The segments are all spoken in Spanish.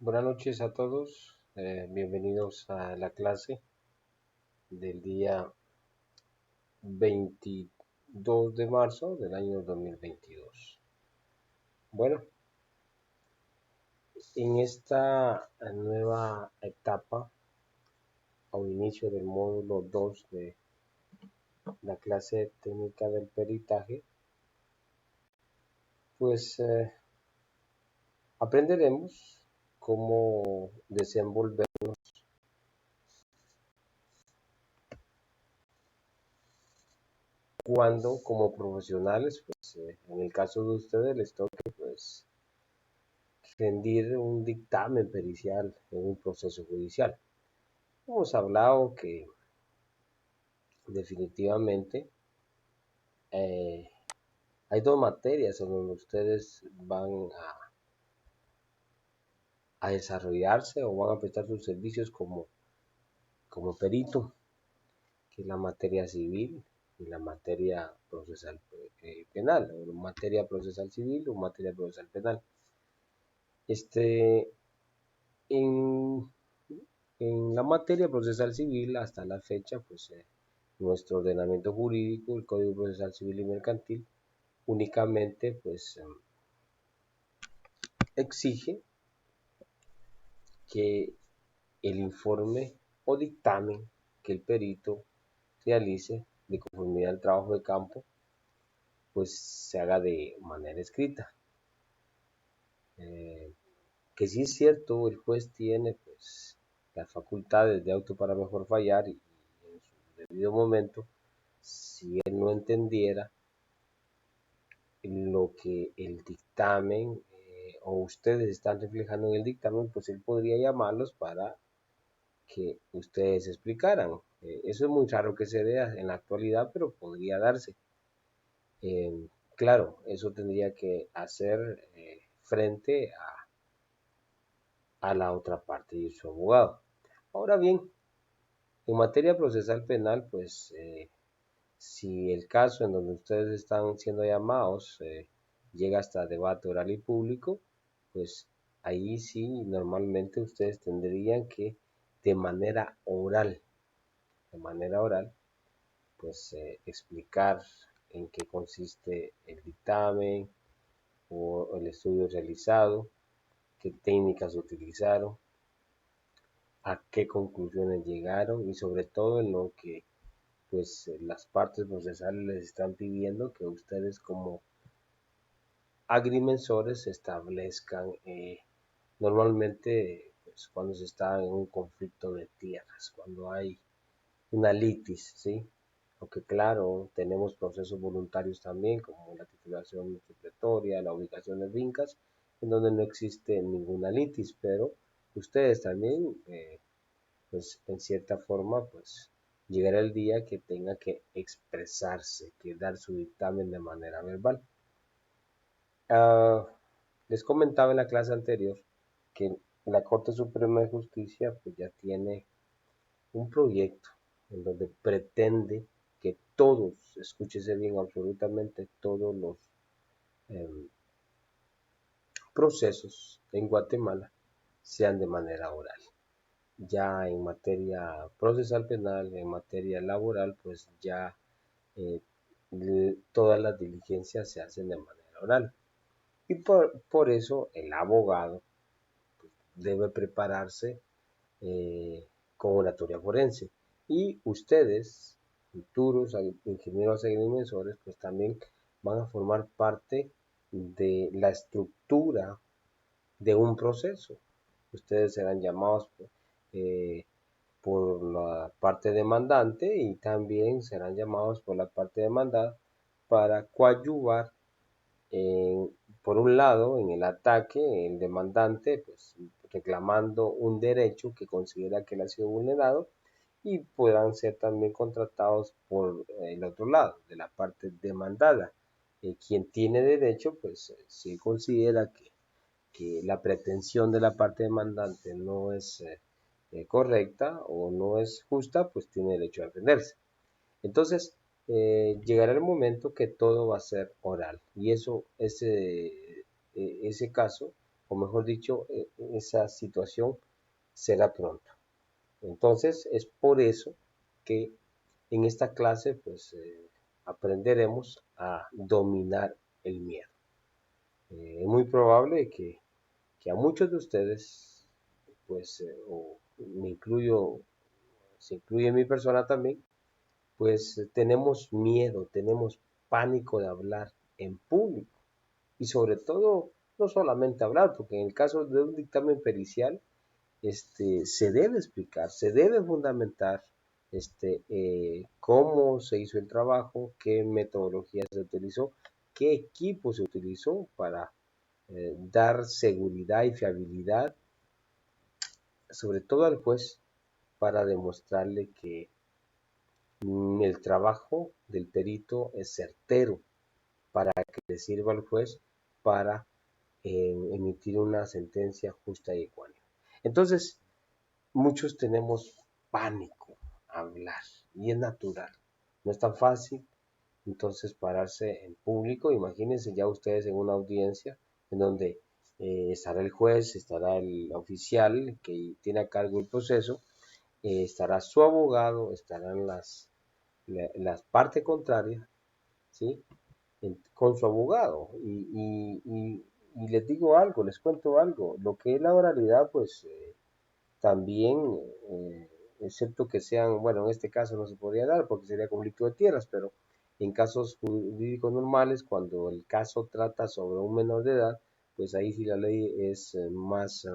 Buenas noches a todos, bienvenidos a la clase del día 22 de marzo del año 2022. Bueno, en esta nueva etapa, al inicio del módulo 2 de la clase técnica del peritaje, pues aprenderemos cómo desenvolver cuando como profesionales, pues en el caso de ustedes les toque pues rendir un dictamen pericial en un proceso judicial. Hemos hablado que definitivamente eh, hay dos materias en donde ustedes van a desarrollarse o van a prestar sus servicios como perito, que es la materia civil y la materia procesal penal, o materia procesal civil o materia procesal penal. Este, en, en la materia procesal civil, hasta la fecha, pues nuestro ordenamiento jurídico, el Código Procesal Civil y Mercantil, únicamente pues exige que el informe o dictamen que el perito realice de conformidad al trabajo de campo, pues se haga de manera escrita. Que sí es cierto, el juez tiene pues las facultades de auto para mejor fallar y en su debido momento, si él no entendiera lo que el dictamen o ustedes están reflejando en el dictamen, pues él podría llamarlos para que ustedes explicaran. Eso es muy raro que se dé en la actualidad, pero podría darse. Claro, eso tendría que hacer frente a la otra parte y su abogado. Ahora bien, en materia procesal penal, pues si el caso en donde ustedes están siendo llamados llega hasta debate oral y público, pues ahí sí normalmente ustedes tendrían que de manera oral, pues explicar en qué consiste el dictamen o el estudio realizado, qué técnicas utilizaron, a qué conclusiones llegaron y sobre todo en lo que pues las partes procesales les están pidiendo que ustedes como agrimensores establezcan normalmente pues, cuando se está en un conflicto de tierras, cuando hay una litis, ¿sí? Aunque claro, tenemos procesos voluntarios también, como la titulación supletoria, la ubicación de fincas, en donde no existe ninguna litis, pero ustedes también, pues en cierta forma, pues llegará el día que tenga que expresarse, que dar su dictamen de manera verbal. Ah, les comentaba en la clase anterior que la Corte Suprema de Justicia pues ya tiene un proyecto en donde pretende que todos, escúchese bien, absolutamente todos los eh, procesos en Guatemala sean de manera oral. Ya en materia procesal penal, en materia laboral, pues ya eh, todas las diligencias se hacen de manera oral. Y por eso el abogado debe prepararse con oratoria forense. Y ustedes, futuros ingenieros agrimensores, pues también van a formar parte de la estructura de un proceso. Ustedes serán llamados eh, por la parte demandante y también serán llamados por la parte demandada para coadyuvar por un lado, en el ataque, el demandante, pues reclamando un derecho que considera que le ha sido vulnerado y puedan ser también contratados por el otro lado, de la parte demandada. Quien tiene derecho, pues si considera que la pretensión de la parte demandante no es correcta o no es justa, pues tiene derecho a defenderse. Entonces, llegará el momento que todo va a ser oral. Y ese caso, o mejor dicho, esa situación será pronto. Entonces es por eso que en esta clase pues aprenderemos a dominar el miedo. Es muy probable que a muchos de ustedes, pues, o me incluyo, se incluye mi persona también, pues tenemos miedo, tenemos pánico de hablar en público y sobre todo no solamente hablar, porque en el caso de un dictamen pericial, se debe explicar, se debe fundamentar cómo se hizo el trabajo, qué metodología se utilizó, qué equipo se utilizó para dar seguridad y fiabilidad, sobre todo al juez, para demostrarle que el trabajo del perito es certero, para que le sirva al juez para emitir una sentencia justa y ecuánime. Entonces, muchos tenemos pánico a hablar y es natural, no es tan fácil. Entonces, pararse en público, imagínense ya ustedes en una audiencia en donde estará el juez, estará el oficial que tiene a cargo el proceso, estará su abogado, estarán las partes contrarias, ¿sí? Con su abogado. Y les digo algo, les cuento algo, lo que es la oralidad, pues también, excepto que sean, bueno, en este caso no se podría dar porque sería conflicto de tierras, pero en casos jurídicos normales, cuando el caso trata sobre un menor de edad, pues ahí sí la ley es más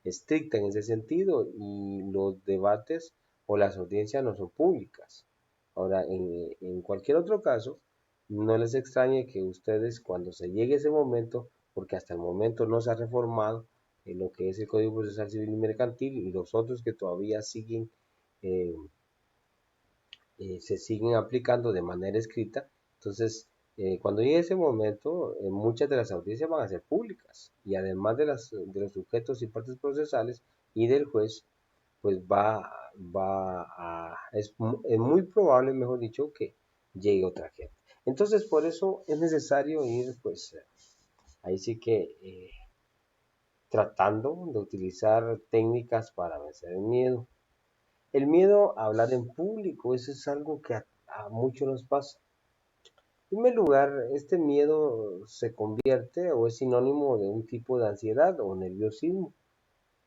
estricta en ese sentido y los debates o las audiencias no son públicas. Ahora, en cualquier otro caso, no les extrañe que ustedes cuando se llegue ese momento, porque hasta el momento no se ha reformado lo que es el Código Procesal Civil y Mercantil y los otros que todavía siguen eh, se siguen aplicando de manera escrita. Entonces, cuando llegue ese momento, muchas de las audiencias van a ser públicas y además de los sujetos y partes procesales y del juez, pues es muy probable, mejor dicho, que llegue otra gente. Entonces, por eso es necesario ir, pues, ahí sí que tratando de utilizar técnicas para vencer el miedo. El miedo a hablar en público, eso es algo que a muchos nos pasa. En primer lugar, este miedo se convierte o es sinónimo de un tipo de ansiedad o nerviosismo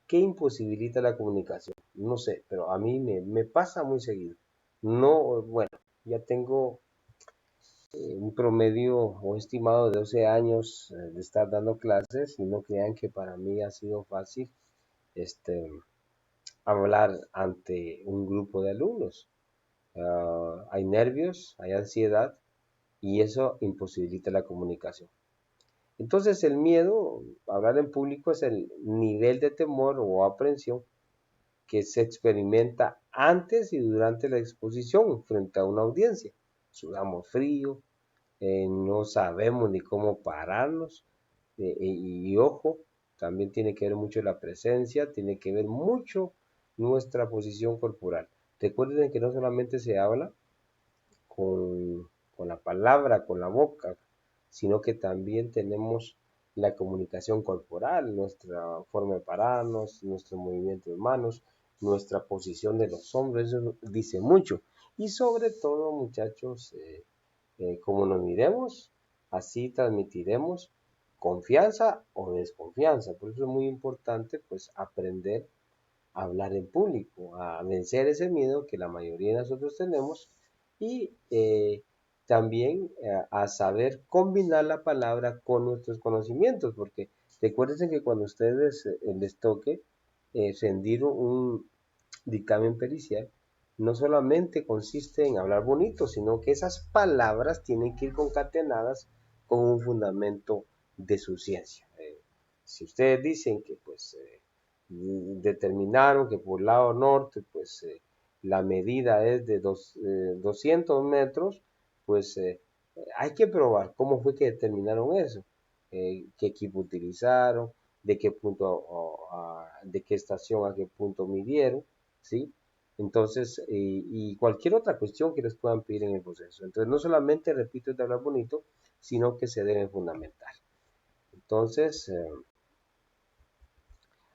que imposibilita la comunicación. No sé, pero a mí me pasa muy seguido. No, bueno, ya tengo un promedio o estimado de 12 años de estar dando clases y no crean que para mí ha sido fácil este, hablar ante un grupo de alumnos. Hay nervios, hay ansiedad y eso imposibilita la comunicación. Entonces el miedo a hablar en público es el nivel de temor o aprensión que se experimenta antes y durante la exposición frente a una audiencia. Sudamos frío, no sabemos ni cómo pararnos y ojo, también tiene que ver mucho la presencia, tiene que ver mucho nuestra posición corporal. Recuerden que no solamente se habla con la palabra, con la boca, sino que también tenemos la comunicación corporal, nuestra forma de pararnos, nuestro movimiento de manos, nuestra posición de los hombros, eso dice mucho. Y sobre todo, muchachos, como nos miremos, así transmitiremos confianza o desconfianza. Por eso es muy importante pues aprender a hablar en público, a vencer ese miedo que la mayoría de nosotros tenemos y también a saber combinar la palabra con nuestros conocimientos, porque recuerden que cuando ustedes les toque rendir un dictamen pericial, no solamente consiste en hablar bonito, sino que esas palabras tienen que ir concatenadas con un fundamento de su ciencia. Si ustedes dicen que pues determinaron que por el lado norte pues la medida es de 200 metros, pues hay que probar cómo fue que determinaron eso, qué equipo utilizaron, de qué punto, de qué estación a qué punto midieron, ¿sí? Entonces, y cualquier otra cuestión que les puedan pedir en el proceso. Entonces, no solamente, repito, es de hablar bonito, sino que se deben fundamentar. Entonces,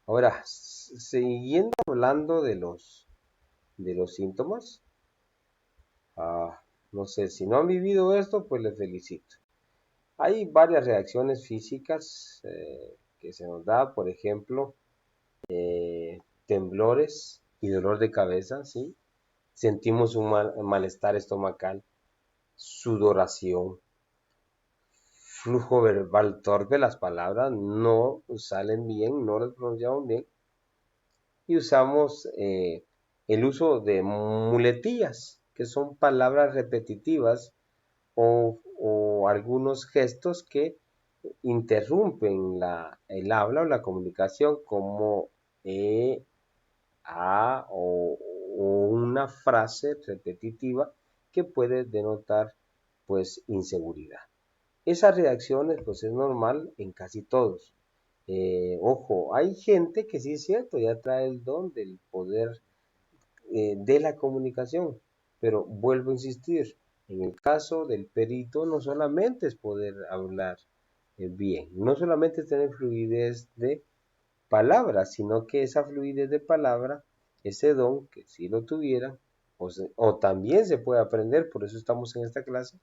Ahora, siguiendo hablando de los síntomas, ah, no sé, si no han vivido esto, pues les felicito. Hay varias reacciones físicas que se nos da, por ejemplo, temblores y dolor de cabeza, ¿sí? Sentimos un malestar estomacal, sudoración, flujo verbal torpe, las palabras no salen bien, no las pronunciamos bien, y usamos el uso de muletillas, que son palabras repetitivas o algunos gestos que interrumpen el habla o la comunicación como o una frase repetitiva que puede denotar pues inseguridad. Esas reacciones pues es normal en casi todos. Ojo, hay gente que sí es cierto, ya trae el don del poder de la comunicación, pero vuelvo a insistir, en el caso del perito no solamente es poder hablar bien, no solamente es tener fluidez de palabras, sino que esa fluidez de palabra, ese don que si lo tuviera, o también se puede aprender, por eso estamos en esta clase,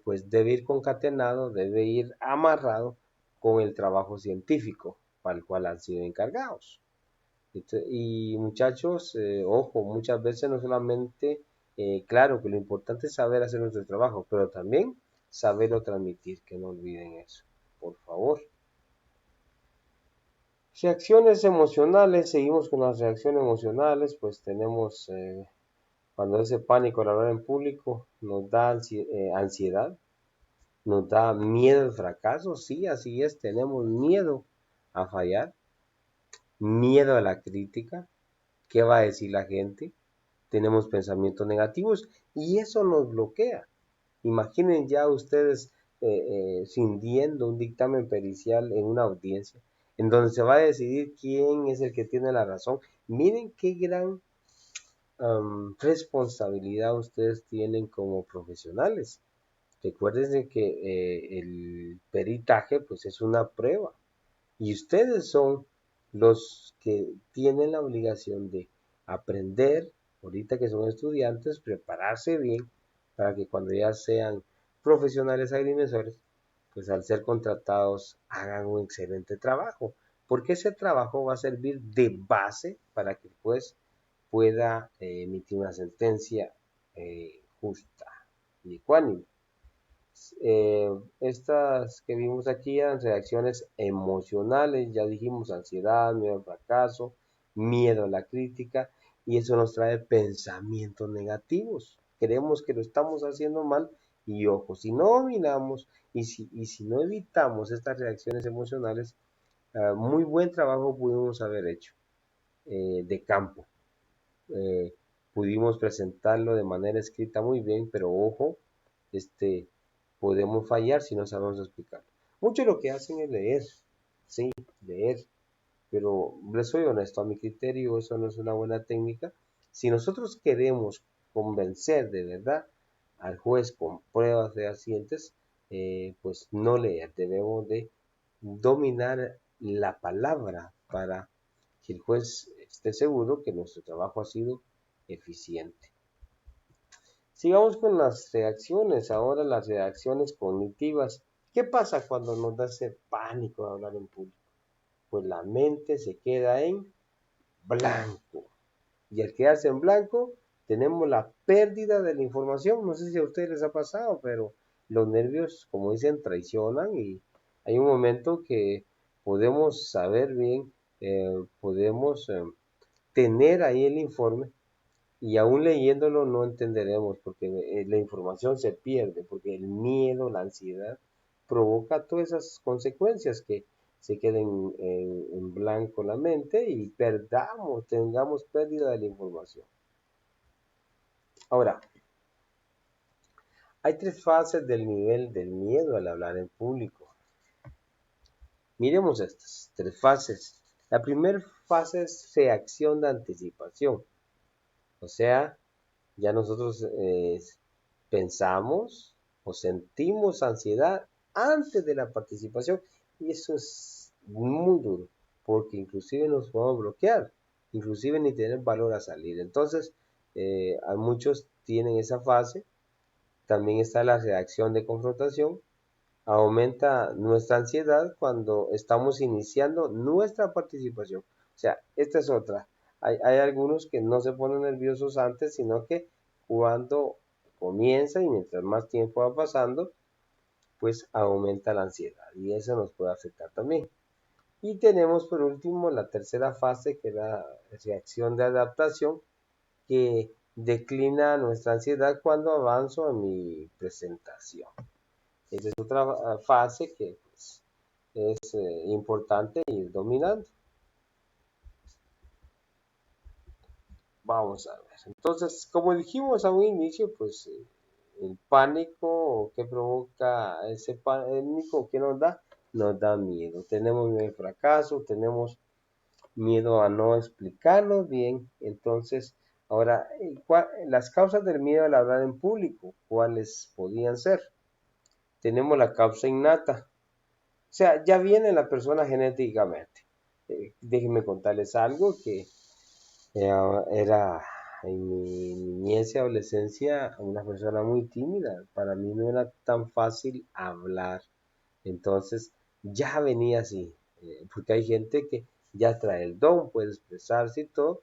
pues debe ir concatenado, debe ir amarrado con el trabajo científico para el cual han sido encargados. Y muchachos, ojo, muchas veces no solamente, claro que lo importante es saber hacer nuestro trabajo, pero también saberlo transmitir, que no olviden eso, por favor. Reacciones emocionales, seguimos con las reacciones emocionales, pues tenemos cuando ese pánico al hablar en público nos da ansiedad, nos da miedo al fracaso, sí, así es, tenemos miedo a fallar, miedo a la crítica, ¿qué va a decir la gente? Tenemos pensamientos negativos y eso nos bloquea. Imaginen ya ustedes cindiendo un dictamen pericial en una audiencia, en donde se va a decidir quién es el que tiene la razón. Miren qué gran responsabilidad ustedes tienen como profesionales. Recuérdense que el peritaje pues es una prueba y ustedes son los que tienen la obligación de aprender, ahorita que son estudiantes, prepararse bien para que cuando ya sean profesionales agrimensores, pues al ser contratados hagan un excelente trabajo, porque ese trabajo va a servir de base para que el juez pueda emitir una sentencia justa y ecuánime. Estas que vimos aquí eran reacciones emocionales, ya dijimos ansiedad, miedo al fracaso, miedo a la crítica, y eso nos trae pensamientos negativos. Creemos que lo estamos haciendo mal y ojo, si no dominamos y si no evitamos estas reacciones emocionales, muy buen trabajo pudimos haber hecho de campo. Eh, Pudimos presentarlo de manera escrita muy bien, pero ojo, este, podemos fallar si no sabemos explicar. Muchos lo que hacen es leer, sí, leer, pero les soy honesto, a mi criterio eso no es una buena técnica. Si nosotros queremos convencer de verdad al juez con pruebas fehacientes, pues no leer, debemos de dominar la palabra para que el juez esté seguro que nuestro trabajo ha sido eficiente. Sigamos con las reacciones, ahora las reacciones cognitivas. ¿Qué pasa cuando nos da ese pánico de hablar en público? Pues la mente se queda en blanco. Y al quedarse en blanco, tenemos la pérdida de la información. No sé si a ustedes les ha pasado, pero los nervios, como dicen, traicionan y hay un momento que podemos saber bien, podemos tener ahí el informe y aún leyéndolo no entenderemos porque la información se pierde, porque el miedo, la ansiedad provoca todas esas consecuencias que se queden en blanco la mente y tengamos pérdida de la información. Ahora, hay tres fases del nivel del miedo al hablar en público. Miremos estas tres fases. La primera fase es reacción de anticipación, o sea, ya nosotros pensamos o sentimos ansiedad antes de la participación y eso es muy duro porque inclusive nos podemos bloquear, inclusive ni tener valor a salir. Entonces, a muchos tienen esa fase. También está la reacción de confrontación. Aumenta nuestra ansiedad cuando estamos iniciando nuestra participación. O sea, esta es otra. Hay algunos que no se ponen nerviosos antes, sino que cuando comienza y mientras más tiempo va pasando, pues aumenta la ansiedad y eso nos puede afectar también. Y tenemos por último la tercera fase, que es la reacción de adaptación, que declina nuestra ansiedad cuando avanzo en mi presentación. Esa es otra fase que pues, es importante ir dominando. Vamos a ver. Entonces, como dijimos a un inicio, pues el pánico que provoca ese pánico que nos da miedo. Tenemos miedo al fracaso, tenemos miedo a no explicarnos bien. Entonces, ahora, las causas del miedo al hablar en público, ¿cuáles podían ser? Tenemos la causa innata, o sea, ya viene la persona genéticamente. Déjenme contarles algo que era en mi niñez y adolescencia una persona muy tímida. Para mí no era tan fácil hablar. Entonces ya venía así, porque hay gente que ya trae el don, puede expresarse y todo,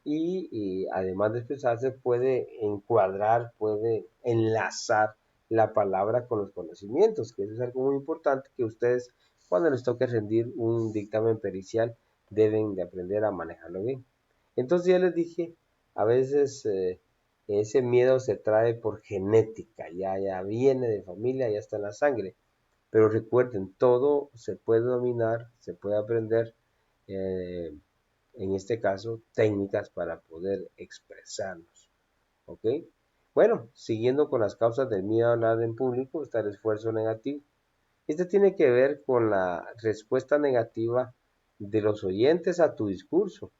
y además de expresarse puede encuadrar, puede enlazar la palabra con los conocimientos, que eso es algo muy importante que ustedes cuando les toque rendir un dictamen pericial deben de aprender a manejarlo bien. Entonces ya les dije, a veces ese miedo se trae por genética, ya viene de familia, ya está en la sangre, pero recuerden, todo se puede dominar, se puede aprender. eh, en este caso, técnicas para poder expresarnos. ¿Ok? Bueno, siguiendo con las causas del miedo a hablar en público, está el esfuerzo negativo. Este tiene que ver con la respuesta negativa de los oyentes a tu discurso.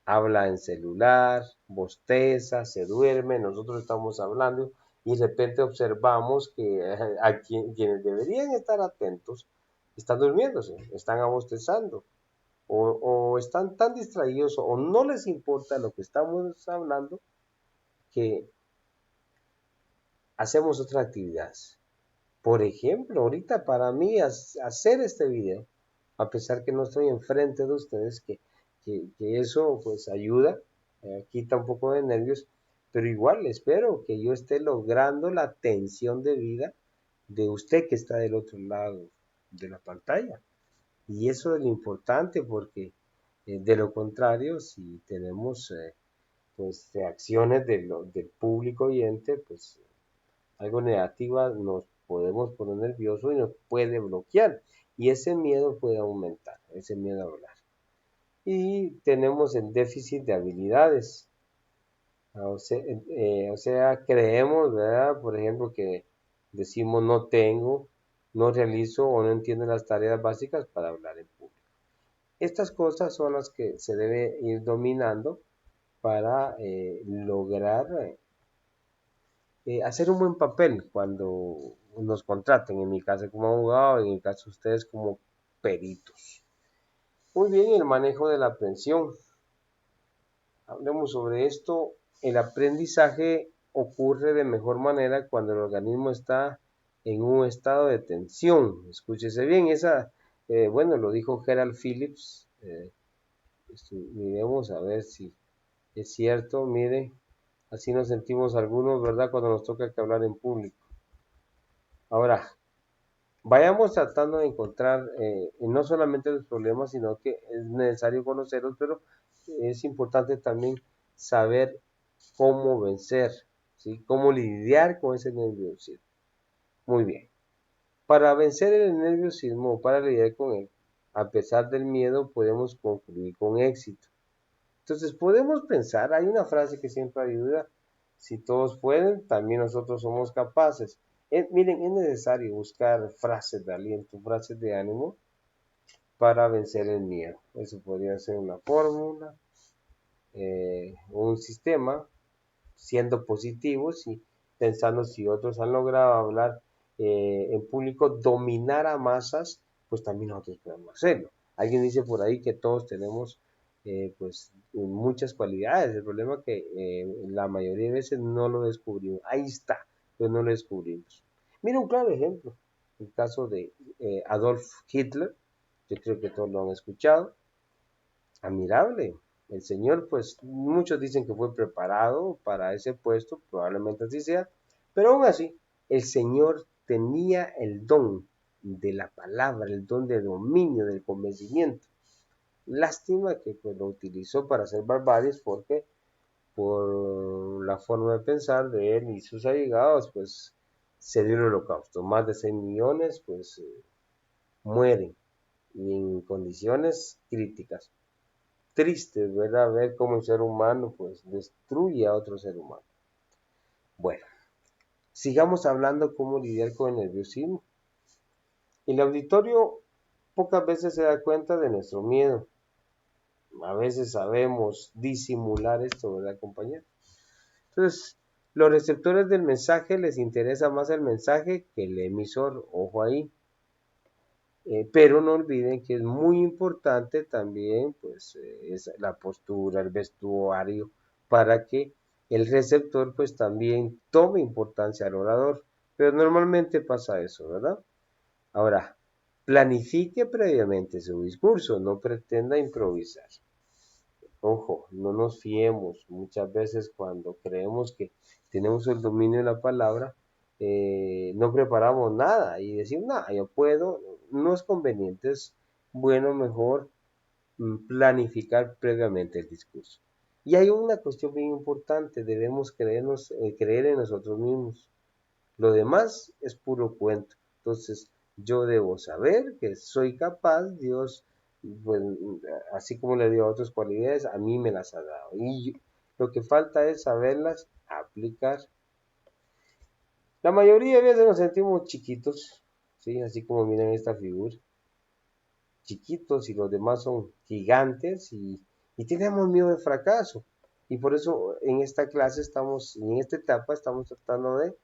Habla en celular, bosteza, se duerme, nosotros estamos hablando y de repente observamos que quienes deberían estar atentos están durmiéndose, están abostezando o están tan distraídos o no les importa lo que estamos hablando que hacemos otra actividad. Por ejemplo, ahorita para mí hacer este video, a pesar que no estoy enfrente de ustedes, que eso pues ayuda, quita un poco de nervios, pero igual espero que yo esté logrando la atención debida de usted que está del otro lado de la pantalla. Y eso es lo importante porque de lo contrario, si tenemos pues reacciones del público oyente, pues algo negativa, nos podemos poner nerviosos y nos puede bloquear. Y ese miedo puede aumentar, ese miedo a hablar. Y tenemos el déficit de habilidades. O sea, creemos, ¿verdad? Por ejemplo, que decimos no tengo, no realizo o no entiendo las tareas básicas para hablar en público. Estas cosas son las que se debe ir dominando para lograr hacer un buen papel cuando nos contraten, en mi caso como abogado, en el caso de ustedes como peritos. Muy bien, el manejo de la aprensión. Hablemos sobre esto. El aprendizaje ocurre de mejor manera cuando el organismo está en un estado de tensión. Escúchese bien, bueno, lo dijo Gerald Phillips. Miremos a ver si es cierto. Mire, así nos sentimos algunos, ¿verdad? Cuando nos toca que hablar en público. Ahora, vayamos tratando de encontrar no solamente los problemas, sino que es necesario conocerlos, pero es importante también saber cómo vencer, ¿sí? Cómo lidiar con ese nerviosismo. Muy bien. Para vencer el nerviosismo o para lidiar con él, a pesar del miedo, podemos concluir con éxito. Entonces, podemos pensar, hay una frase que siempre ayuda, si todos pueden, también nosotros somos capaces. Miren, es necesario buscar frases de aliento, frases de ánimo para vencer el miedo. Eso podría ser una fórmula, un sistema, siendo positivos y pensando si otros han logrado hablar en público, dominar a masas, pues también nosotros podemos hacerlo. Alguien dice por ahí que todos tenemos pues muchas cualidades. El problema es que la mayoría de veces no lo descubrimos. Ahí está, pero no lo descubrimos. Mira un claro ejemplo, el caso de Adolf Hitler. Yo creo que todos lo han escuchado. Admirable. El señor, pues muchos dicen que fue preparado para ese puesto, probablemente así sea, pero aún así, el señor tenía el don de la palabra, el don del dominio, del convencimiento. Lástima que pues, lo utilizó para hacer barbaries porque por la forma de pensar de él y sus allegados, pues se dio el holocausto. Más de 6 millones pues mueren y en condiciones críticas. Triste, ¿verdad? Ver cómo un ser humano pues destruye a otro ser humano. Bueno, sigamos hablando cómo lidiar con el nerviosismo. El auditorio pocas veces se da cuenta de nuestro miedo. A veces sabemos disimular esto, ¿verdad, compañero? Entonces, los receptores del mensaje les interesa más el mensaje que el emisor, ojo ahí. Pero no olviden que es muy importante también pues es la postura, el vestuario, para que el receptor pues también tome importancia al orador. Pero normalmente pasa eso, ¿verdad? Ahora, planifique previamente su discurso, no pretenda improvisar. Ojo, no nos fiemos. Muchas veces cuando creemos que tenemos el dominio de la palabra, no preparamos nada y decimos, nada, yo puedo, no es conveniente, es bueno, mejor planificar previamente el discurso. Y hay una cuestión bien importante, debemos creer en nosotros mismos. Lo demás es puro cuento. Entonces, yo debo saber que soy capaz, Dios, pues, así como le dio a otras cualidades, a mí me las ha dado. Lo que falta es saberlas aplicar. La mayoría de veces nos sentimos chiquitos, ¿sí? Así como miren esta figura, chiquitos y los demás son gigantes y tenemos miedo del fracaso. Y por eso en esta clase estamos, en esta etapa estamos tratando de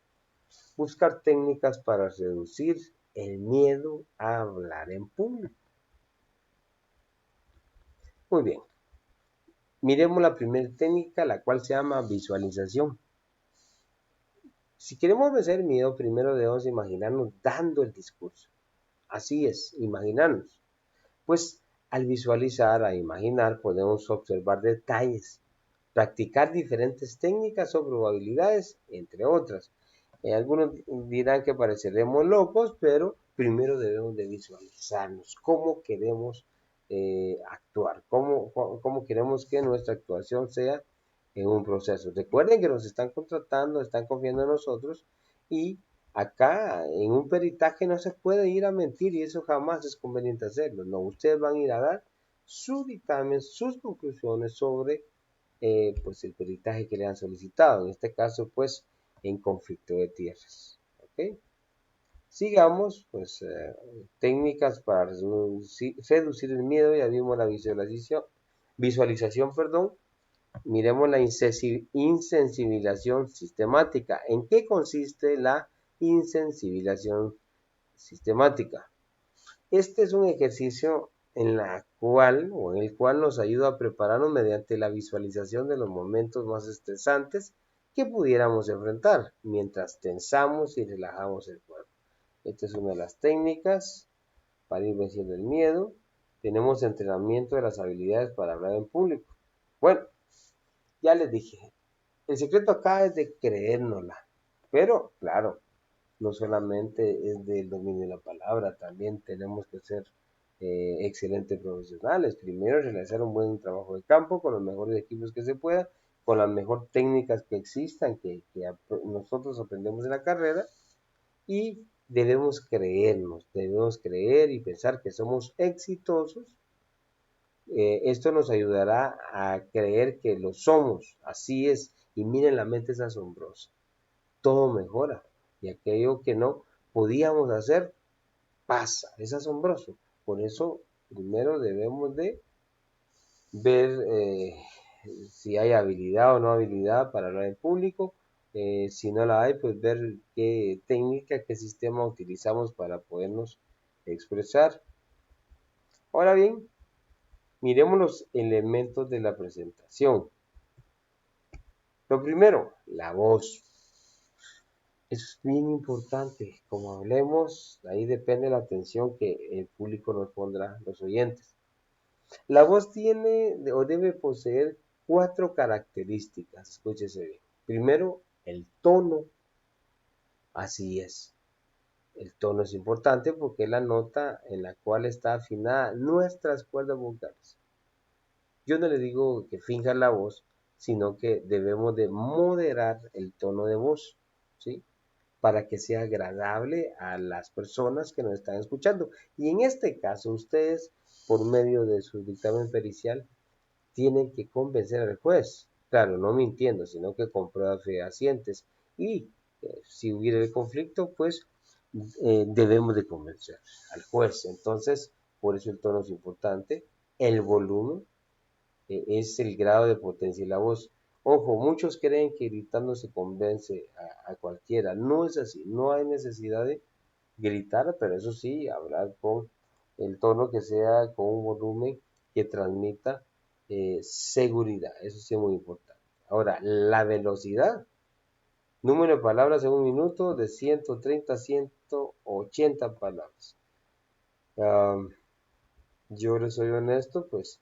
buscar técnicas para reducir el miedo a hablar en público. Muy bien, miremos la primera técnica, la cual se llama visualización. Si queremos vencer el miedo, primero debemos imaginarnos dando el discurso. Así es, imaginarnos. Pues al visualizar, a imaginar, podemos observar detalles, practicar diferentes técnicas o probabilidades, entre otras. Algunos dirán que pareceremos locos, pero primero debemos de visualizarnos cómo queremos actuar, cómo queremos que nuestra actuación sea en un proceso. Recuerden que nos están contratando, están confiando en nosotros y acá en un peritaje no se puede ir a mentir y eso jamás es conveniente hacerlo. No, ustedes van a ir a dar su dictamen, sus conclusiones sobre pues el peritaje que le han solicitado. En este caso, pues en conflicto de tierras. ¿Ok? Sigamos, pues técnicas para reducir el miedo. Ya vimos la visualización, perdón. Miremos la insensibilización sistemática. ¿En qué consiste la insensibilización sistemática? Este es un ejercicio en el cual nos ayuda a prepararnos mediante la visualización de los momentos más estresantes que pudiéramos enfrentar mientras tensamos y relajamos el cuerpo. Esta es una de las técnicas para ir venciendo el miedo. Tenemos entrenamiento de las habilidades para hablar en público. Bueno, ya les dije, el secreto acá es de creérnosla, pero claro, no solamente es del dominio de la palabra, también tenemos que ser excelentes profesionales. Primero, realizar un buen trabajo de campo con los mejores equipos que se pueda, con las mejores técnicas que existan, que nosotros aprendemos en la carrera, y debemos creer y pensar que somos exitosos. Esto nos ayudará a creer que lo somos, así es, y miren, la mente es asombrosa, todo mejora, y aquello que no podíamos hacer pasa, es asombroso. Por eso, primero debemos de ver si hay habilidad o no habilidad para hablar en público. Si no la hay, pues ver qué técnica, qué sistema utilizamos para podernos expresar. Ahora bien, miremos los elementos de la presentación. Lo primero, la voz. Eso es bien importante. Como hablemos, ahí depende la atención que el público nos pondrá, los oyentes. La voz tiene o debe poseer 4 características. Escúchese bien. Primero, el tono. Así es. El tono es importante porque es la nota en la cual está afinada nuestras cuerdas vocales. Yo no le digo que finja la voz, sino que debemos de moderar el tono de voz, ¿sí? Para que sea agradable a las personas que nos están escuchando. Y en este caso, ustedes, por medio de su dictamen pericial, tienen que convencer al juez. Claro, no mintiendo, sino que con pruebas fehacientes. Y si hubiera el conflicto, pues debemos de convencer al juez. Entonces, por eso el tono es importante. El volumen es el grado de potencia de la voz. Ojo, muchos creen que gritando se convence a cualquiera. No es así. No hay necesidad de gritar, pero eso sí, hablar con el tono que sea, con un volumen que transmita seguridad. Eso sí es muy importante. Ahora, la velocidad. Número de palabras en un minuto de 130 a 180 palabras. Um, yo les soy honesto, pues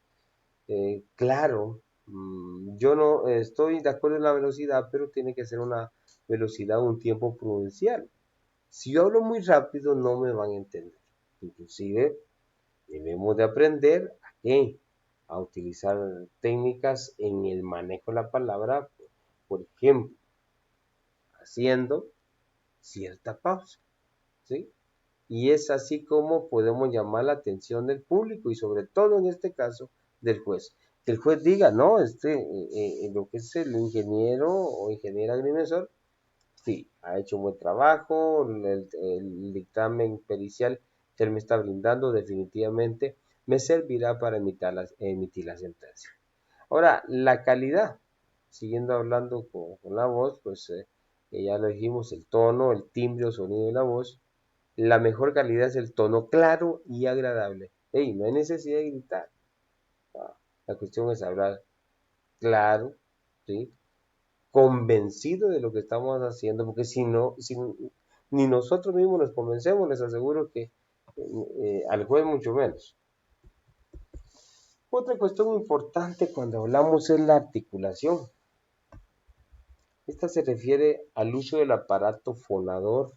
claro, yo no estoy de acuerdo en la velocidad, pero tiene que ser una velocidad, un tiempo prudencial. Si yo hablo muy rápido, no me van a entender. Inclusive, debemos de aprender a qué, a utilizar técnicas en el manejo de la palabra, por ejemplo, haciendo cierta pausa, ¿sí? Y es así como podemos llamar la atención del público y sobre todo en este caso del juez. Que el juez diga, no, lo que es el ingeniero o ingeniera agrimensor, sí, ha hecho un buen trabajo, el dictamen pericial que él me está brindando definitivamente me servirá para emitir la sentencia. Ahora, la calidad, siguiendo hablando con la voz, pues ya lo dijimos, el tono, el timbre o sonido de la voz, la mejor calidad es el tono claro y agradable. Hey, no hay necesidad de gritar. Ah, la cuestión es hablar claro, ¿sí? Convencido de lo que estamos haciendo, porque si no, si ni nosotros mismos nos convencemos, les aseguro que al juez mucho menos. Otra cuestión importante cuando hablamos es la articulación. Esta se refiere al uso del aparato fonador,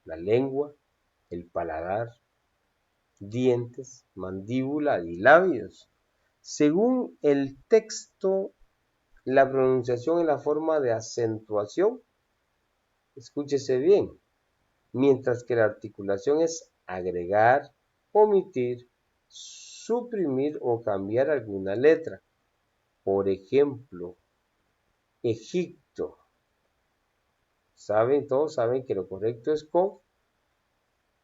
la lengua, el paladar, dientes, mandíbula y labios. Según el texto, la pronunciación es la forma de acentuación, escúchese bien, mientras que la articulación es agregar, omitir, suprimir o cambiar alguna letra. Por ejemplo, Egipto. ¿Saben? Todos saben que lo correcto es con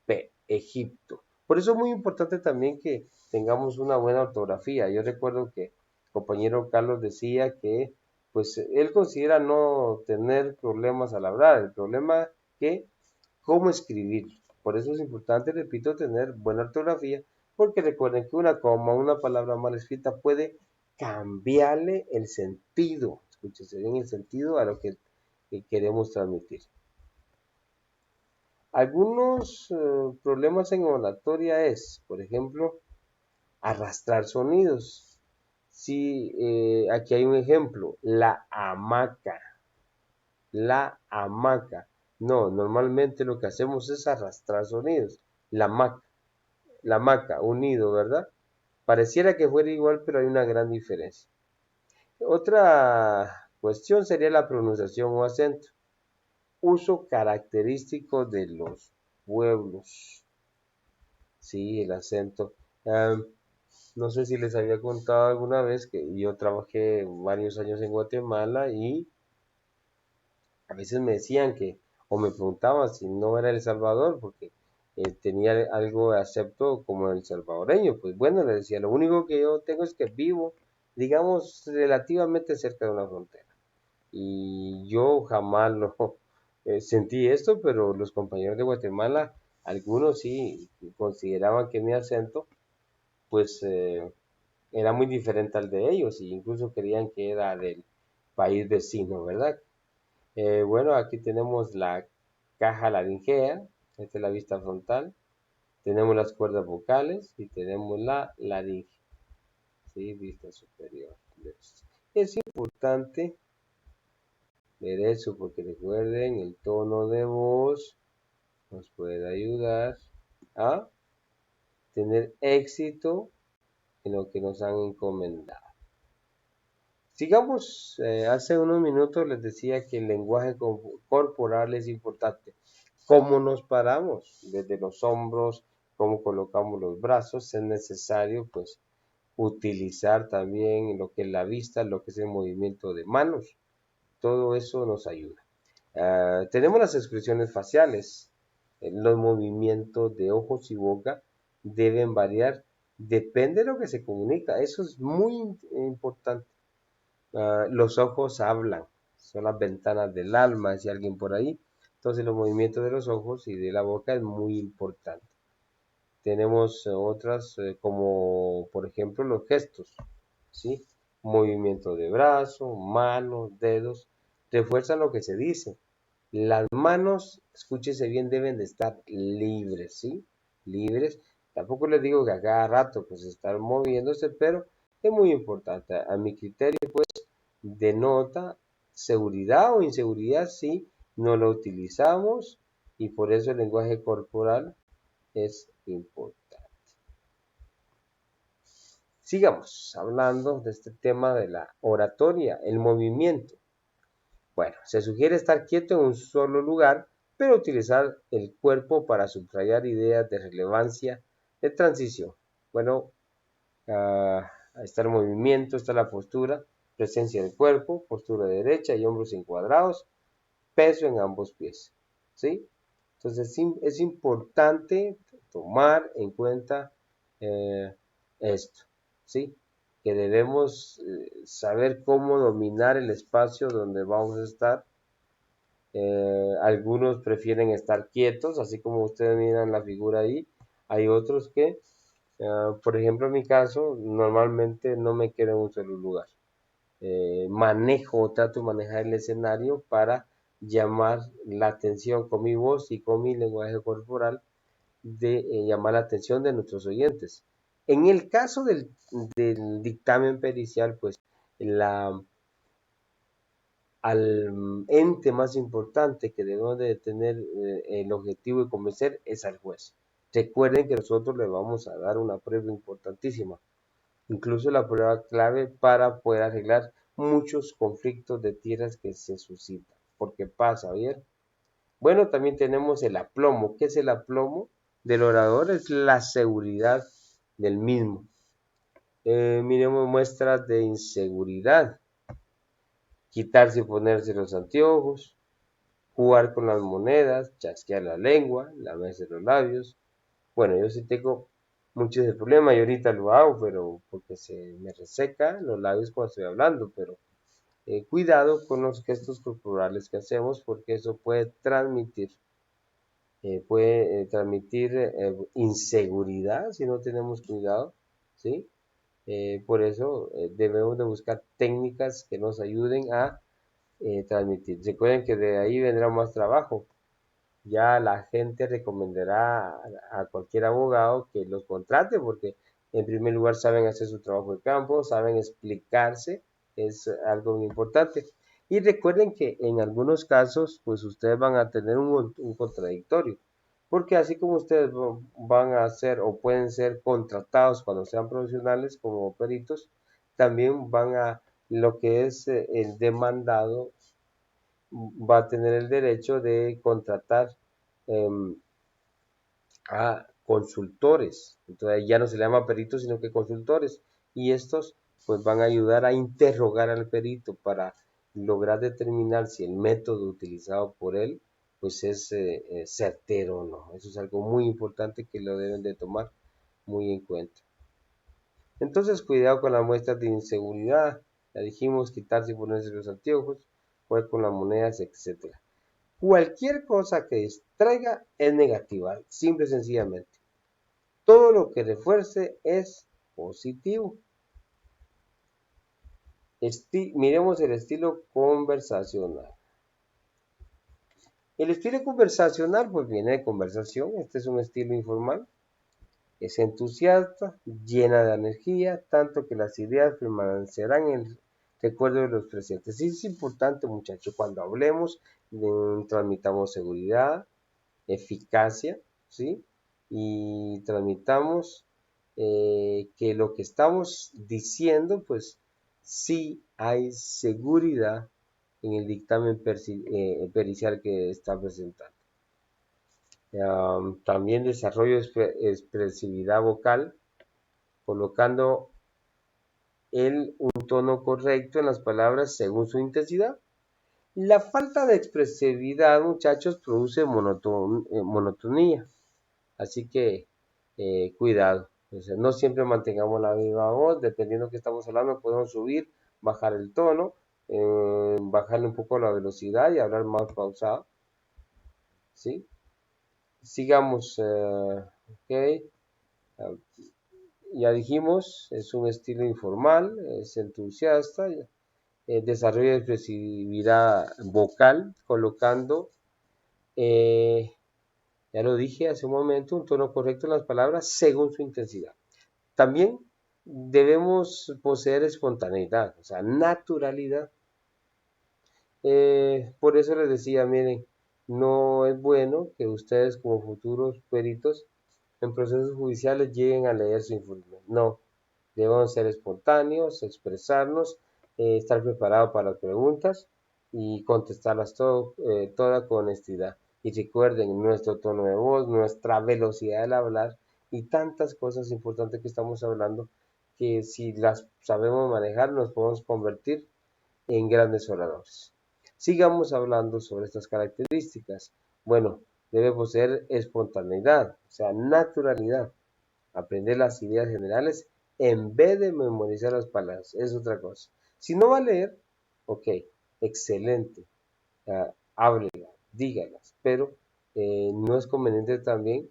P, Egipto. Por eso es muy importante también que tengamos una buena ortografía. Yo recuerdo que el compañero Carlos decía que pues él considera no tener problemas al hablar, el problema que cómo escribir. Por eso es importante, repito, tener buena ortografía, porque recuerden que una coma, una palabra mal escrita puede cambiarle el sentido, escúchese bien el sentido a lo que queremos transmitir. Algunos problemas en oratoria es, por ejemplo, arrastrar sonidos. Si aquí hay un ejemplo, la hamaca, la hamaca. No, normalmente lo que hacemos es arrastrar sonidos. La hamaca, unido, ¿verdad? Pareciera que fuera igual, pero hay una gran diferencia. Otra cuestión sería la pronunciación o acento. Uso característico de los pueblos. Sí, el acento. No sé si les había contado alguna vez que yo trabajé varios años en Guatemala y a veces me decían que, o me preguntaban si no era El Salvador, porque tenía algo de acepto como el salvadoreño. Pues bueno, le decía, lo único que yo tengo es que vivo, digamos, relativamente cerca de una frontera. Y yo jamás lo sentí esto, pero los compañeros de Guatemala, algunos sí consideraban que mi acento pues era muy diferente al de ellos, e incluso creían que era del país vecino, ¿verdad? Bueno, aquí tenemos la caja laringea, esta es la vista frontal, tenemos las cuerdas vocales y tenemos la laringe, ¿sí? Vista superior. Es importante ver eso porque recuerden, el tono de voz nos puede ayudar a tener éxito en lo que nos han encomendado. Sigamos, hace unos minutos les decía que el lenguaje corporal es importante. ¿Cómo nos paramos? Desde los hombros, cómo colocamos los brazos, es necesario pues utilizar también lo que es la vista, lo que es el movimiento de manos. Todo eso nos ayuda. Tenemos las expresiones faciales. Los movimientos de ojos y boca deben variar. Depende de lo que se comunica. Eso es muy importante. Los ojos hablan. Son las ventanas del alma, decía alguien por ahí. Entonces los movimientos de los ojos y de la boca es muy importante. Tenemos otras como por ejemplo los gestos, ¿sí? Movimiento de brazo, manos, dedos, refuerzan lo que se dice. Las manos, escúchese bien, deben de estar libres, ¿sí? Libres. Tampoco les digo que a cada rato pues estar moviéndose, pero es muy importante. A mi criterio pues denota seguridad o inseguridad si no lo utilizamos y por eso el lenguaje corporal es importante. Sigamos hablando de este tema de la oratoria, el movimiento. Bueno, se sugiere estar quieto en un solo lugar, pero utilizar el cuerpo para subrayar ideas de relevancia de transición. Bueno, ahí está el movimiento, está la postura, presencia del cuerpo, postura derecha y hombros encuadrados, peso en ambos pies. ¿Sí? Entonces es importante tomar en cuenta esto, ¿sí? Que debemos saber cómo dominar el espacio donde vamos a estar. Algunos prefieren estar quietos, así como ustedes miran la figura ahí. Hay otros que, por ejemplo, en mi caso, normalmente no me quedo en un solo lugar. Trato de manejar el escenario para llamar la atención con mi voz y con mi lenguaje corporal de llamar la atención de nuestros oyentes. En el caso del dictamen pericial, pues la, al ente más importante que debemos de tener el objetivo de convencer es al juez. Recuerden que nosotros le vamos a dar una prueba importantísima, incluso la prueba clave para poder arreglar muchos conflictos de tierras que se suscitan. Porque pasa, ¿bien? Bueno, también tenemos el aplomo. ¿Qué es el aplomo del orador? Es la seguridad del mismo. Miremos muestras de inseguridad. Quitarse y ponerse los anteojos, jugar con las monedas, chasquear la lengua, lamerse los labios. Bueno, yo sí tengo mucho de problema y ahorita lo hago, pero porque se me reseca los labios cuando estoy hablando, pero cuidado con los gestos corporales que hacemos porque eso puede transmitir inseguridad si no tenemos cuidado, ¿sí? Por eso debemos de buscar técnicas que nos ayuden a transmitir. Recuerden que de ahí vendrá más trabajo. Ya la gente recomendará a cualquier abogado que los contrate porque en primer lugar saben hacer su trabajo de campo, saben explicarse, es algo muy importante. Y recuerden que en algunos casos pues ustedes van a tener un contradictorio, porque así como ustedes van a ser o pueden ser contratados cuando sean profesionales como peritos, también van a lo que es el demandado va a tener el derecho de contratar a consultores. Entonces ya no se le llama peritos, sino que consultores. Y estos pues van a ayudar a interrogar al perito para lograr determinar si el método utilizado por él pues es certero o no. Eso es algo muy importante que lo deben de tomar muy en cuenta. Entonces cuidado con las muestras de inseguridad. Ya dijimos quitarse y ponerse los anteojos, jugar con las monedas, etcétera. Cualquier cosa que distraiga es negativa, simple y sencillamente. Todo lo que refuerce es positivo. Miremos el estilo conversacional. El estilo conversacional pues viene de conversación, este es un estilo informal, es entusiasta, llena de energía, tanto que las ideas permanecerán en el recuerdo de los presentes. Y es importante, muchachos, cuando hablemos, transmitamos seguridad, eficacia, ¿sí? Y transmitamos que lo que estamos diciendo, pues sí hay seguridad en el dictamen pericial que está presentando. También desarrollo expresividad vocal, colocando un tono correcto en las palabras según su intensidad. La falta de expresividad, muchachos, produce monotonía. Así que cuidado. Entonces, no siempre mantengamos la misma voz. Dependiendo de qué estamos hablando, podemos subir, bajar el tono, bajarle un poco la velocidad y hablar más pausado. ¿Sí? Sigamos. Ok. Ya dijimos, es un estilo informal, es entusiasta, desarrolla expresividad vocal, colocando, ya lo dije hace un momento, un tono correcto en las palabras según su intensidad. También debemos poseer espontaneidad, o sea, naturalidad. Por eso les decía, miren, no es bueno que ustedes como futuros peritos en procesos judiciales lleguen a leer su informe. No, debemos ser espontáneos, expresarnos, estar preparados para las preguntas y contestarlas todas con honestidad. Y recuerden nuestro tono de voz, nuestra velocidad del hablar y tantas cosas importantes que estamos hablando que si las sabemos manejar nos podemos convertir en grandes oradores. Sigamos hablando sobre estas características. Bueno, debe poseer espontaneidad, o sea, naturalidad. Aprender las ideas generales en vez de memorizar las palabras, es otra cosa. Si no va a leer, ok, excelente, háblela, dígalas, pero no es conveniente también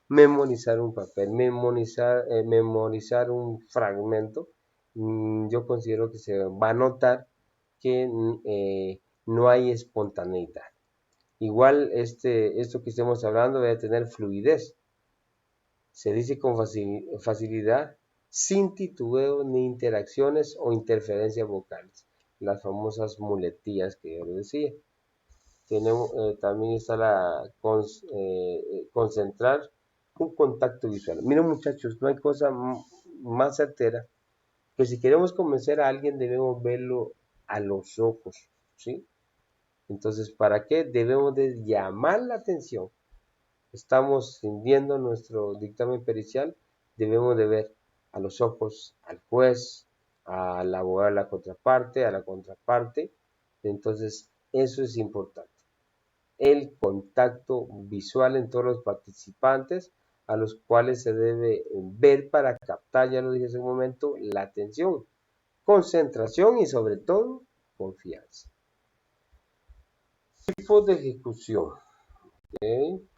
memorizar un papel, memorizar un fragmento. Yo considero que se va a notar que no hay espontaneidad. Igual esto que estemos hablando debe tener fluidez. Se dice con facilidad, sin titubeo ni interacciones o interferencias vocales. Las famosas muletillas que yo les decía. También está concentrar un contacto visual. Miren muchachos, no hay cosa más certera que si queremos convencer a alguien debemos verlo a los ojos, ¿sí? Entonces, ¿para qué? Debemos de llamar la atención. Estamos rindiendo nuestro dictamen pericial, debemos de ver a los ojos al juez, al abogado de la contraparte, a la contraparte. Entonces, eso es importante. El contacto visual en todos los participantes a los cuales se debe ver para captar, ya lo dije hace un momento, la atención, concentración y sobre todo confianza. Tipos de ejecución. ¿Okay?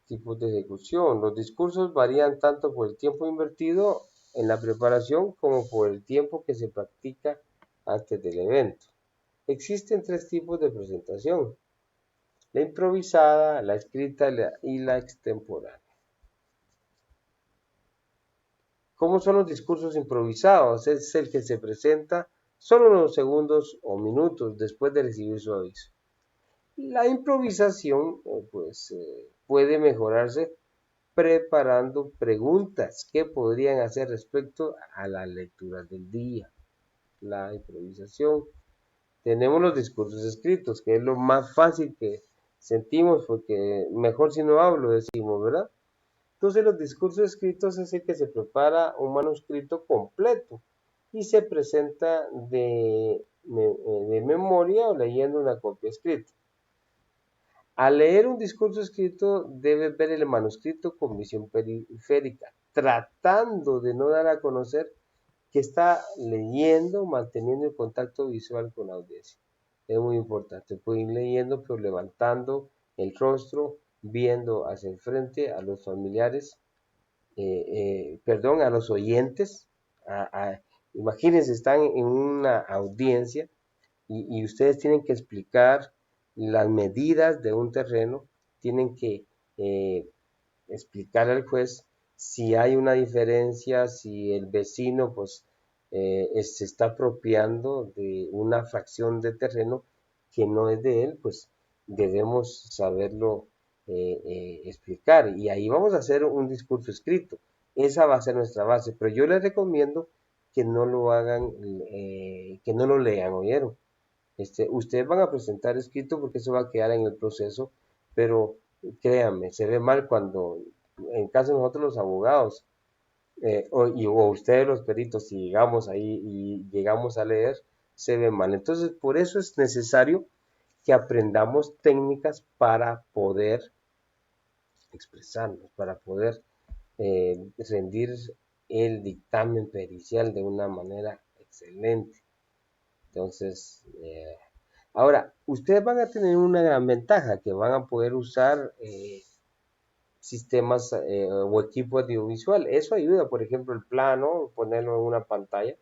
Tipos de ejecución. Los discursos varían tanto por el tiempo invertido en la preparación como por el tiempo que se practica antes del evento. Existen tres tipos de presentación: la improvisada, la escrita y la extemporánea. ¿Cómo son los discursos improvisados? Es el que se presenta solo unos segundos o minutos después de recibir su aviso. La improvisación puede mejorarse preparando preguntas que podrían hacer respecto a las lecturas del día. La improvisación. Tenemos los discursos escritos, que es lo más fácil que sentimos, porque mejor si no hablo, decimos, ¿verdad? Entonces los discursos escritos es el que se prepara un manuscrito completo y se presenta de memoria o leyendo una copia escrita. Al leer un discurso escrito, debes ver el manuscrito con visión periférica, tratando de no dar a conocer que está leyendo, manteniendo el contacto visual con la audiencia. Es muy importante. Pueden ir leyendo, pero levantando el rostro, viendo hacia el frente a los familiares, perdón, a los oyentes. Imagínense, están en una audiencia y ustedes tienen que explicar las medidas de un terreno, tienen que eh, explicar al juez si hay una diferencia, si el vecino pues se está apropiando de una fracción de terreno que no es de él, pues debemos saberlo explicar. Y ahí vamos a hacer un discurso escrito. Esa va a ser nuestra base, pero yo les recomiendo que no lo hagan, que no lo lean, ¿oyeron? Ustedes van a presentar escrito porque eso va a quedar en el proceso, pero créanme, se ve mal cuando, en caso de nosotros los abogados, o ustedes los peritos, si llegamos ahí y llegamos a leer, se ve mal. Entonces, por eso es necesario que aprendamos técnicas para poder expresarnos, para poder rendir el dictamen pericial de una manera excelente. Entonces, ahora, ustedes van a tener una gran ventaja, que van a poder usar sistemas o equipo audiovisual. Eso ayuda, por ejemplo, el plano, ponerlo en una pantalla,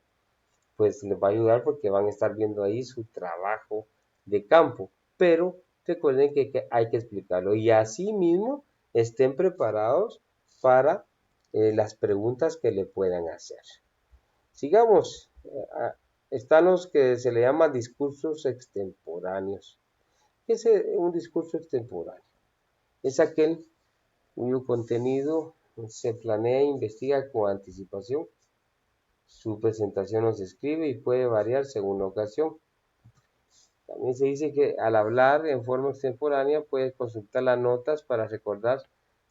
pues les va a ayudar porque van a estar viendo ahí su trabajo de campo. Pero recuerden que hay que explicarlo y así mismo estén preparados para las preguntas que le puedan hacer. Sigamos. Están los que se le llaman discursos extemporáneos. ¿Qué es un discurso extemporáneo? Es aquel cuyo contenido se planea e investiga con anticipación. Su presentación no se escribe y puede variar según la ocasión. También se dice que al hablar en forma extemporánea puede consultar las notas para recordar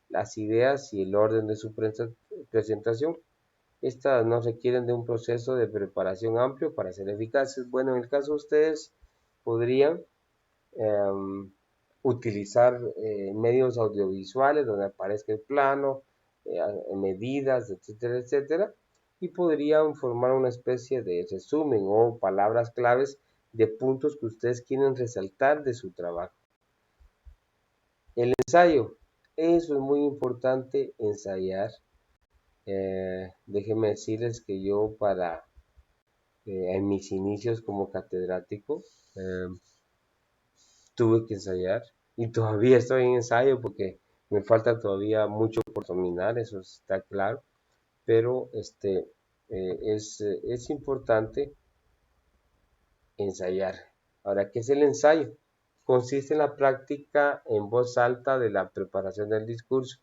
las ideas y el orden de su presentación. Estas no requieren de un proceso de preparación amplio para ser eficaces. Bueno, en el caso de ustedes podrían eh, utilizar medios audiovisuales donde aparezca el plano, medidas, etcétera, etcétera, y podrían formar una especie de resumen o palabras claves de puntos que ustedes quieren resaltar de su trabajo. El ensayo, eso es muy importante, ensayar. Déjenme decirles que yo en mis inicios como catedrático, tuve que ensayar y todavía estoy en ensayo porque me falta todavía mucho por dominar, eso está claro, pero es importante ensayar. Ahora, ¿qué es el ensayo? Consiste en la práctica en voz alta de la preparación del discurso.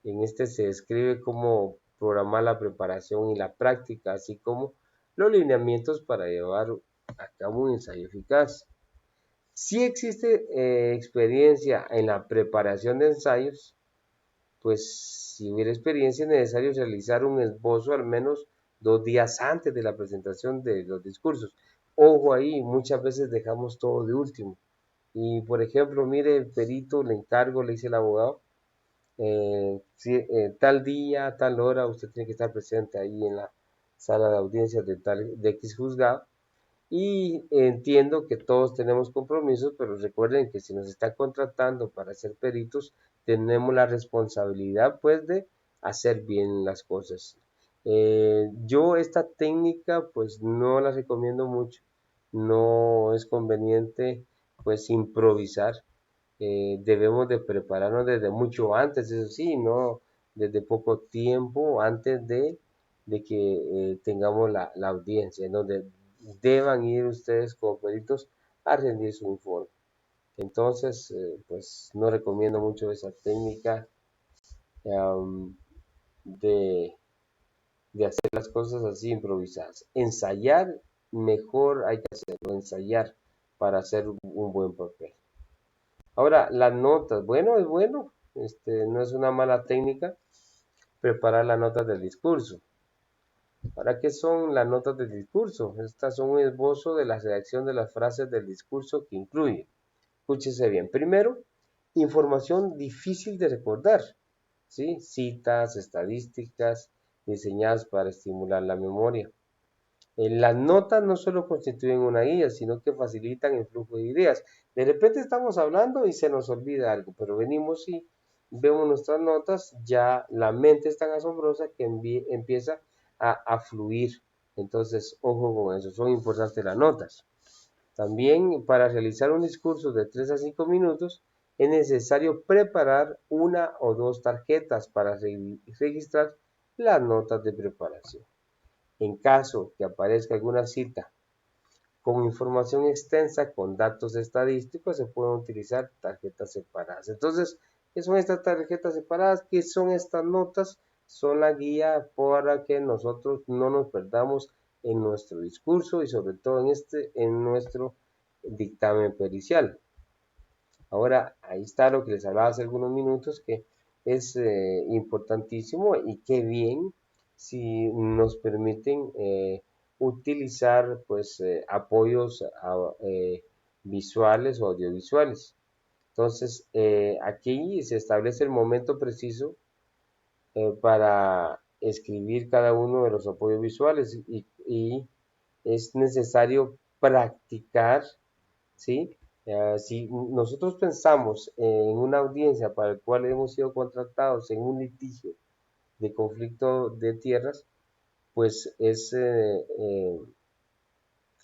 En este se describe cómo programar la preparación y la práctica, así como los lineamientos para llevar a cabo un ensayo eficaz. Si existe experiencia en la preparación de ensayos, pues si hubiera experiencia es necesario realizar un esbozo al menos 2 días antes de la presentación de los discursos. Ojo ahí, muchas veces dejamos todo de último. Y por ejemplo, mire, el perito le encargo, le dice el abogado, tal día, tal hora, usted tiene que estar presente ahí en la sala de audiencias de X juzgado. Y entiendo que todos tenemos compromisos, pero recuerden que si nos están contratando para ser peritos, tenemos la responsabilidad pues de hacer bien las cosas. Yo esta técnica pues no la recomiendo mucho, no es conveniente pues improvisar. Debemos de prepararnos desde mucho antes, eso sí, no desde poco tiempo antes de que tengamos la audiencia, en donde deban ir ustedes como peritos a rendir su informe. Entonces, pues no recomiendo mucho esa técnica um, de, de hacer las cosas así improvisadas. Ensayar, mejor hay que hacerlo, ensayar para hacer un buen papel. Ahora, las notas, bueno, es bueno, no es una mala técnica preparar las notas del discurso. Ahora, ¿qué son las notas del discurso? Estas son un esbozo de la redacción de las frases del discurso que incluye. Escúchese bien. Primero, información difícil de recordar, ¿sí? Citas, estadísticas, diseñadas para estimular la memoria. Las notas no solo constituyen una guía, sino que facilitan el flujo de ideas. De repente estamos hablando y se nos olvida algo, pero venimos y vemos nuestras notas, ya la mente es tan asombrosa que empieza a fluir. Entonces, ojo con eso, son importantes las notas. También para realizar un discurso de 3 a 5 minutos es necesario preparar una o dos tarjetas para registrar las notas de preparación. En caso que aparezca alguna cita con información extensa, con datos estadísticos, se pueden utilizar tarjetas separadas. Entonces, ¿qué son estas tarjetas separadas? ¿Qué son estas notas? Son la guía para que nosotros no nos perdamos en nuestro discurso y sobre todo en nuestro dictamen pericial. Ahora, ahí está lo que les hablaba hace algunos minutos, que es importantísimo y qué bien si nos permiten utilizar pues apoyos visuales o audiovisuales. Entonces, aquí se establece el momento preciso para escribir cada uno de los apoyos visuales y es necesario practicar, ¿sí? Si nosotros pensamos en una audiencia para la cual hemos sido contratados en un litigio de conflicto de tierras, pues es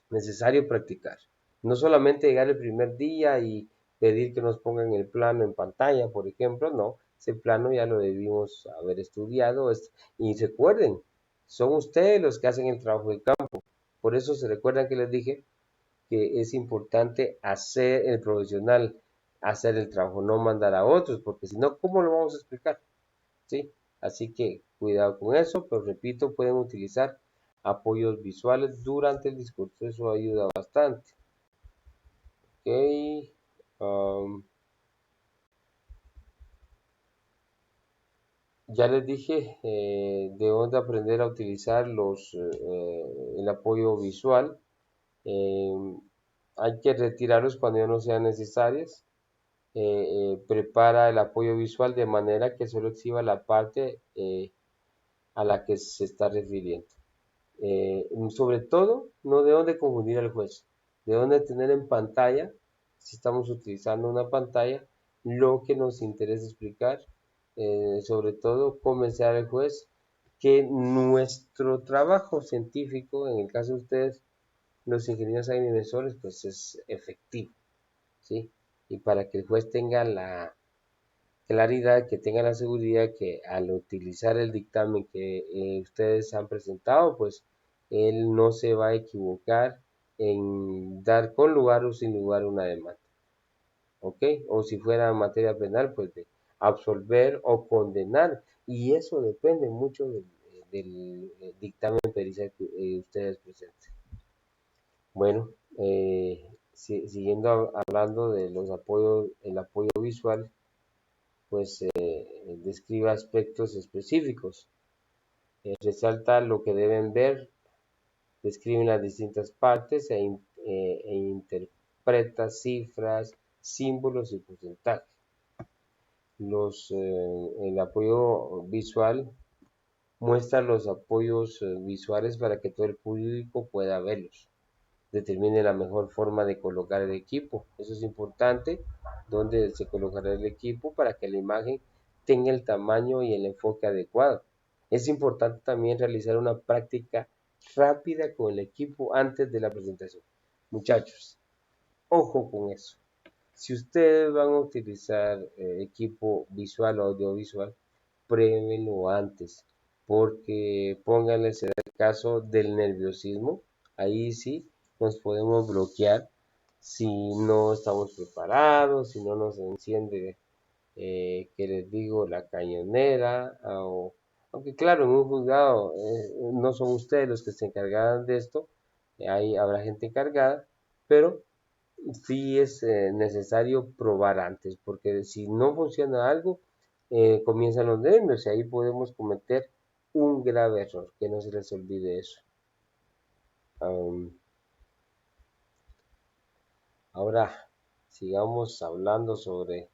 necesario practicar. No solamente llegar el primer día y pedir que nos pongan el plano en pantalla, por ejemplo, no, ese plano ya lo debimos haber estudiado. Y recuerden, son ustedes los que hacen el trabajo de campo. Por eso se recuerdan que les dije que es importante hacer el profesional, hacer el trabajo, no mandar a otros, porque si no, ¿cómo lo vamos a explicar? ¿Sí? Así que cuidado con eso, pero repito, pueden utilizar apoyos visuales durante el discurso, eso ayuda bastante. Ok, um, ya les dije de dónde aprender a utilizar el apoyo visual. Eh, hay que retirarlos cuando ya no sean necesarias. Prepara el apoyo visual de manera que solo exhiba la parte a la que se está refiriendo. Sobre todo, no debemos de confundir al juez, debemos de tener en pantalla, si estamos utilizando una pantalla, lo que nos interesa explicar, sobre todo convencer al juez que nuestro trabajo científico, en el caso de ustedes, los ingenieros agrimensores, pues es efectivo, ¿sí? Y para que el juez tenga la claridad, que tenga la seguridad que al utilizar el dictamen que ustedes han presentado, pues él no se va a equivocar en dar con lugar o sin lugar una demanda, ¿ok? O si fuera materia penal, pues de absolver o condenar, y eso depende mucho del dictamen pericial que ustedes presenten. Bueno, siguiendo hablando de los apoyos, el apoyo visual, pues describe aspectos específicos, resalta lo que deben ver, describe las distintas partes e interpreta cifras, símbolos y porcentajes. El apoyo visual muestra los apoyos visuales para que todo el público pueda verlos. Determine la mejor forma de colocar el equipo. Eso es importante, donde se colocará el equipo para que la imagen tenga el tamaño y el enfoque adecuado. Es importante también realizar una práctica rápida con el equipo antes de la presentación. Muchachos, ojo con eso. Si ustedes van a utilizar equipo visual o audiovisual, pruébenlo antes, porque pónganles en el caso del nerviosismo, ahí sí nos podemos bloquear si no estamos preparados, si no nos enciende, que les digo, la cañonera, aunque claro, en un juzgado no son ustedes los que se encargarán de esto, ahí habrá gente encargada, pero sí es necesario probar antes, porque si no funciona algo, comienzan los nervios y ahí podemos cometer un grave error, que no se les olvide eso. Um, Ahora, sigamos hablando sobre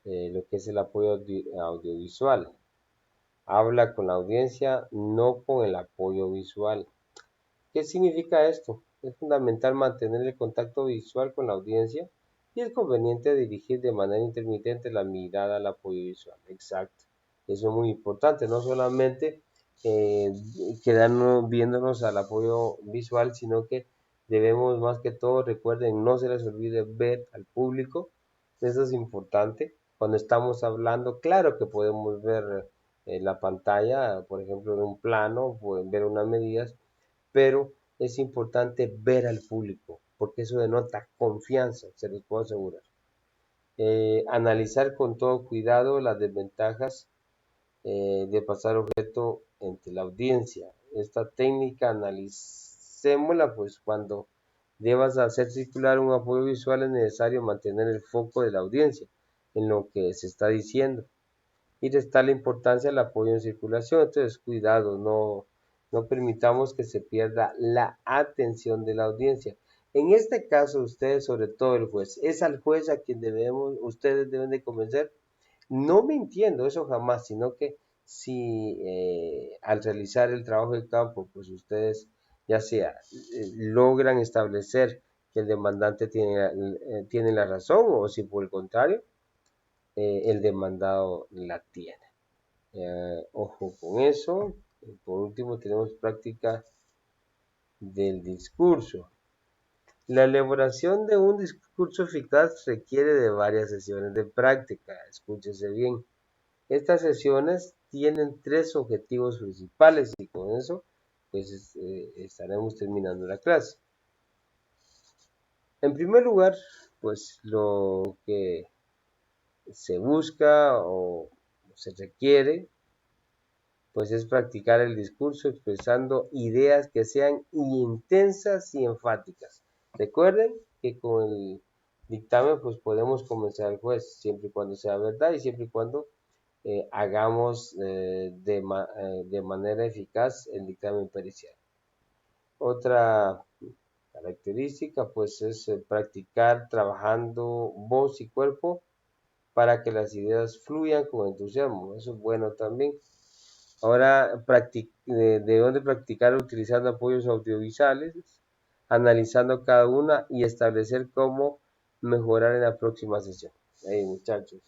lo que es el apoyo audiovisual. Habla con la audiencia, no con el apoyo visual. ¿Qué significa esto? Es fundamental mantener el contacto visual con la audiencia y es conveniente dirigir de manera intermitente la mirada al apoyo visual. Exacto. Eso es muy importante, no solamente eh, quedarnos viéndonos al apoyo visual, sino que debemos más que todo, recuerden, no se les olvide ver al público. Eso es importante. Cuando estamos hablando, claro que podemos ver la pantalla, por ejemplo, en un plano, pueden ver unas medidas, pero es importante ver al público, porque eso denota confianza, se los puedo asegurar. Analizar con todo cuidado las desventajas de pasar objeto entre la audiencia. Esta técnica analicémosla pues cuando debas hacer circular un apoyo visual es necesario mantener el foco de la audiencia en lo que se está diciendo y restar importancia al apoyo en circulación. Entonces, cuidado, no permitamos que se pierda la atención de la audiencia. En este caso, ustedes, sobre todo el juez, es al juez a quien ustedes deben de convencer, no mintiendo, eso jamás, sino que si al realizar el trabajo de campo, pues ustedes ya sea logran establecer que el demandante tiene la razón o si por el contrario, el demandado la tiene. Ojo con eso. Por último, tenemos práctica del discurso. La elaboración de un discurso eficaz requiere de varias sesiones de práctica. Escúchese bien. Estas sesiones tienen tres objetivos principales y con eso pues estaremos terminando la clase. En primer lugar, pues lo que se busca o se requiere pues es practicar el discurso expresando ideas que sean intensas y enfáticas. Recuerden que con el dictamen pues podemos convencer al juez siempre y cuando sea verdad y siempre y cuando hagamos de manera eficaz el dictamen pericial. Otra característica pues es practicar trabajando voz y cuerpo para que las ideas fluyan con entusiasmo. Eso es bueno también. Ahora debemos de practicar utilizando apoyos audiovisuales, analizando cada una y establecer cómo mejorar en la próxima sesión. Hey, muchachos,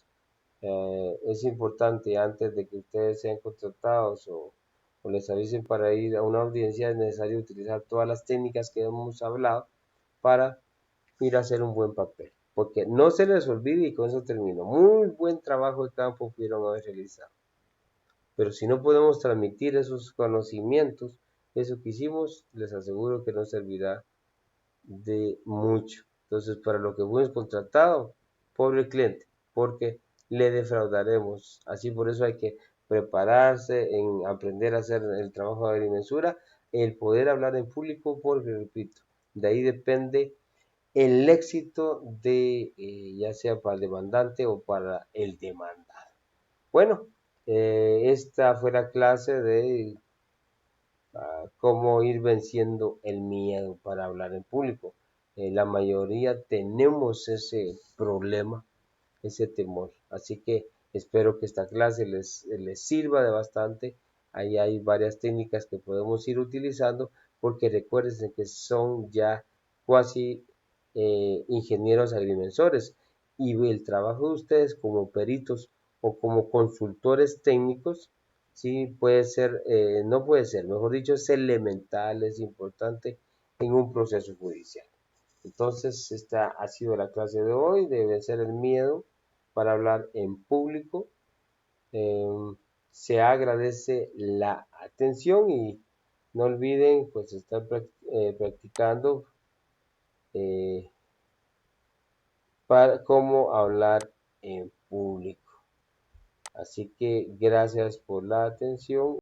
es importante antes de que ustedes sean contratados o les avisen para ir a una audiencia, es necesario utilizar todas las técnicas que hemos hablado para ir a hacer un buen papel. Porque no se les olvide y con eso termino. Muy buen trabajo de campo pudieron haber realizado. Pero si no podemos transmitir esos conocimientos, eso que hicimos, les aseguro que no servirá de mucho. Entonces, para lo que fuimos contratado, pobre cliente, porque le defraudaremos. Así por eso hay que prepararse en aprender a hacer el trabajo de agrimensura, el poder hablar en público, porque repito, de ahí depende el éxito de ya sea para el demandante o para el demandado. Bueno, esta fue la clase de cómo ir venciendo el miedo para hablar en público. La mayoría tenemos ese problema, ese temor. Así que espero que esta clase les sirva de bastante. Ahí hay varias técnicas que podemos ir utilizando porque recuerden que son ya cuasi ingenieros agrimensores y el trabajo de ustedes como peritos o como consultores técnicos sí puede ser, no puede ser, mejor dicho, es elemental, es importante en un proceso judicial. Entonces, esta ha sido la clase de hoy, de vencer el miedo para hablar en público. Eh, Se agradece la atención y no olviden pues estar practicando eh, para cómo hablar en público. Así que gracias por la atención.